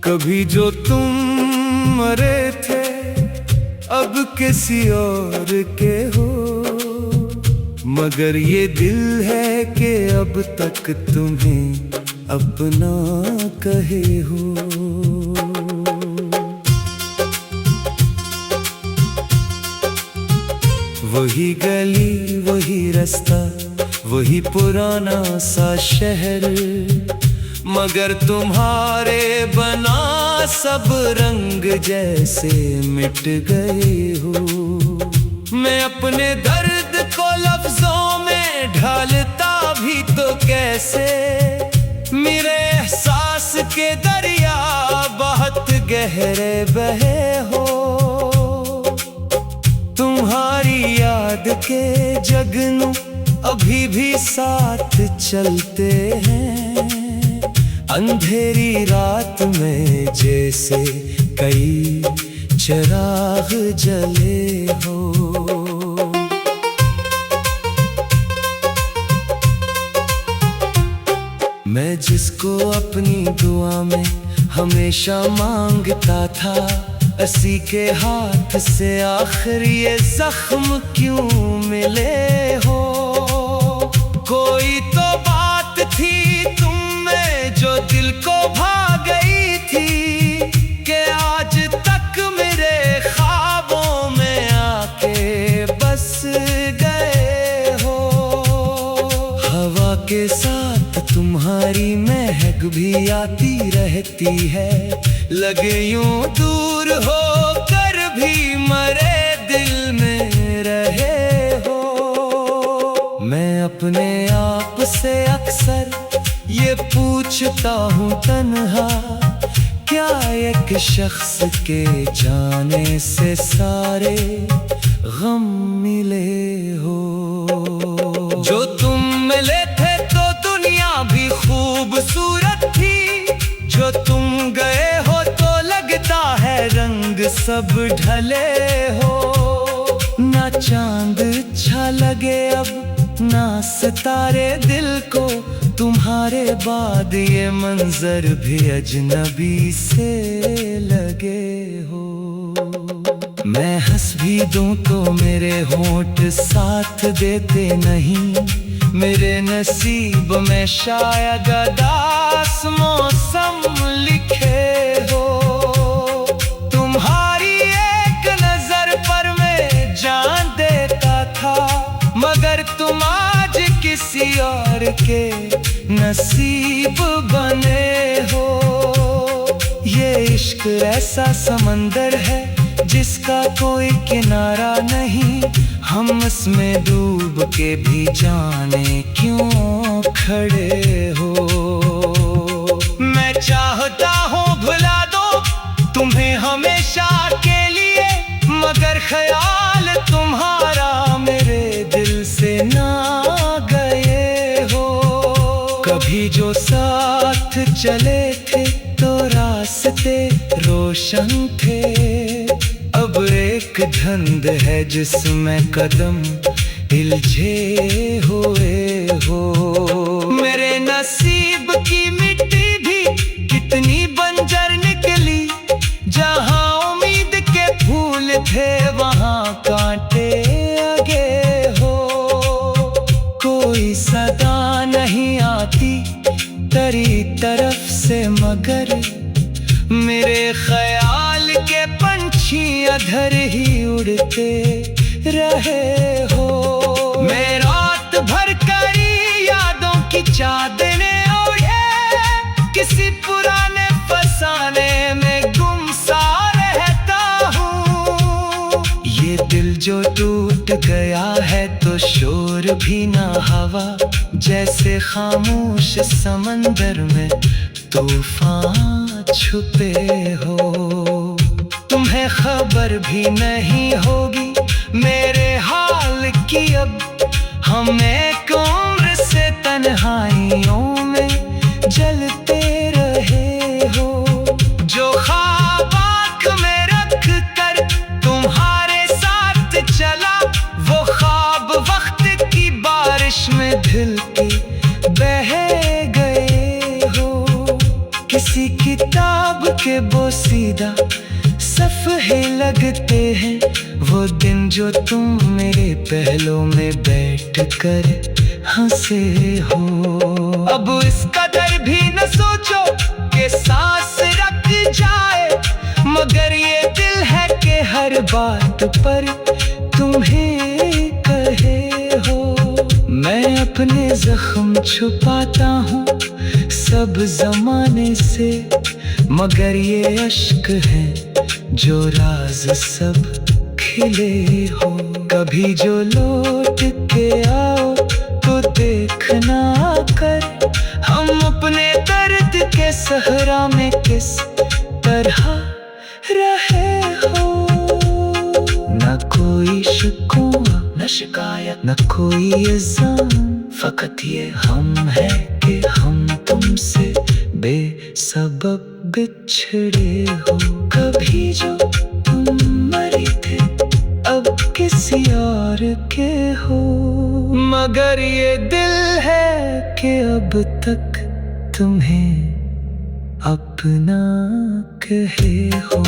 कभी जो तुम मरे थे अब किसी और के हो, मगर ये दिल है कि अब तक तुम्हें अपना कहे हो। वही गली वही रास्ता वही पुराना सा शहर, मगर तुम्हारे बना सब रंग जैसे मिट गए हो। मैं अपने दर्द को लफ्जों में ढालता भी तो कैसे, मेरे एहसास के दरिया बहुत गहरे बहे हो। तुम्हारी याद के जगनू अभी भी साथ चलते हैं, अंधेरी रात में जैसे कई चिराग जले हो। मैं जिसको अपनी दुआ में हमेशा मांगता था, उसी के हाथ से आखिर ये जख्म क्यों मिले हो। कोई तो बात थी तुम में जो दिल को भा गई थी, कि आज तक मेरे ख्वाबों में आके बस गए हो। हवा के साथ तुम्हारी महक भी आती रहती है, लगे यूं दूर हो कर भी मरे दिल में रहे हो। मैं अपने आप से अक्सर ये पूछता हूँ तन्हा, क्या एक शख्स के जाने से सारे गम मिले हो। जो तुम मिले थे तो दुनिया भी खूबसूरत थी, जो तुम गए हो तो लगता है रंग सब ढले हो। ना चांद अच्छा लगे अब ना सितारे दिल को, तुम्हारे बाद ये मंजर भी अजनबी से लगे हो। मैं हंस भी दूं तो मेरे होंठ साथ देते नहीं, मेरे नसीब में शायद उदास मौसम लिखे हो। तुम्हारी एक नजर पर मैं जान देता था, मगर तुम आज किसी और के नसीब बने हो। ये इश्क ऐसा समंदर है जिसका कोई किनारा नहीं, हम इसमें डूब के भी जाने क्यों खड़े हो। मैं चाहता हूँ भुला दो तुम्हें हमेशा के लिए, मगर ख्याल तुम्हारा मेरे दिल से ना गए हो। कभी जो साथ चले थे तो रास्ते रोशन थे, अब एक धुंध है जिसमें कदम उलझे हुए हो। मेरे नसीब की मिट्टी भी कितनी बंजर निकली, जहां उम्मीद के फूल थे वहां कांटे लगे हो। कोई सदा नहीं आती तेरी तरफ से, मगर मेरे ख्याल के पंछी अधर ही उड़ते रहे हो। मैं रात भर करी यादों की चादरें ओढ़े, किसी पुराने फसाने में गुम सा रहता हूँ। ये दिल जो टूट गया है तो शोर भी ना हवा, जैसे खामोश समंदर में तूफान छुपे हो। तुम्हें खबर भी नहीं होगी मेरे हाल की अब, हम एक उम्र से तन्हाइयों में जलते रहे। किसी किताब के बोसीदा सफ़े लगते हैं वो दिन जो तुम मेरे पहलों में बैठ कर हंसे हो। अब इस कदर भी न सोचो कि सांस रख जाए, मगर ये दिल है कि हर बात पर तुम्हें कहे हो। मैं अपने जख्म छुपाता हूँ सब जमाने से, मगर ये अश्क है जो राज सब खिले हो। कभी जो लौट के आओ तो देखना कर हम अपने दर्द के सहरा में किस तरह रहे हो। न कोई शिकवा न शिकायत न कोई इल्जाम, फकत ये हम है कि हम तुमसे बेसबब बिछड़े हो। कभी जो तुम मरे थे अब किसी और के हो, मगर ये दिल है कि अब तक तुम्हें अपना कहे हो।